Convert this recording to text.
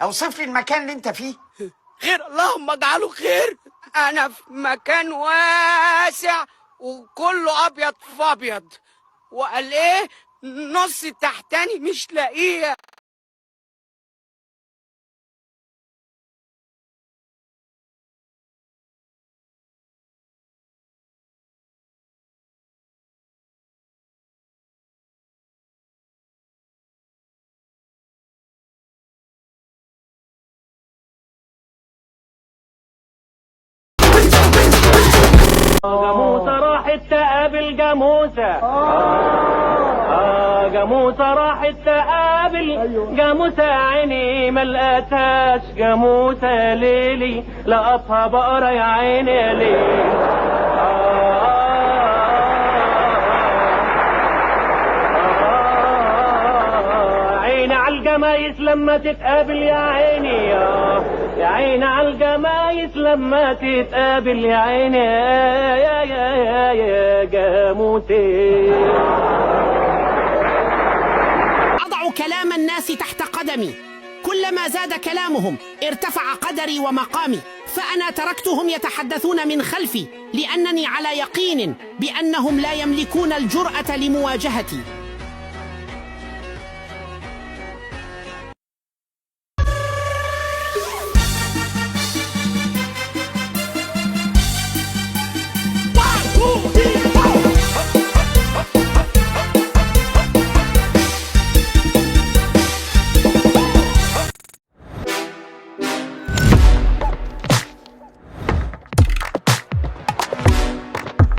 اوصف لي المكان اللي انت فيه. خير، اللهم اجعله خير. انا في مكان واسع وكله ابيض في ابيض، وقال ايه نص تحتاني مش لاقيه. جاموسة راحت تقابل جاموسة. جاموسة راحت تقابل جاموسة، عيني ما لقتهاش جاموسة ليلي، لقطها بقرة يا عيني يا ليلي. عيني على الجمايس لما تتقابل يا عيني، يا عيني على الجمايس لما تتقابل يا عيني يا جاموسي. أضع كلام الناس تحت قدمي، كلما زاد كلامهم ارتفع قدري ومقامي، فأنا تركتهم يتحدثون من خلفي لأنني على يقين بأنهم لا يملكون الجرأة لمواجهتي.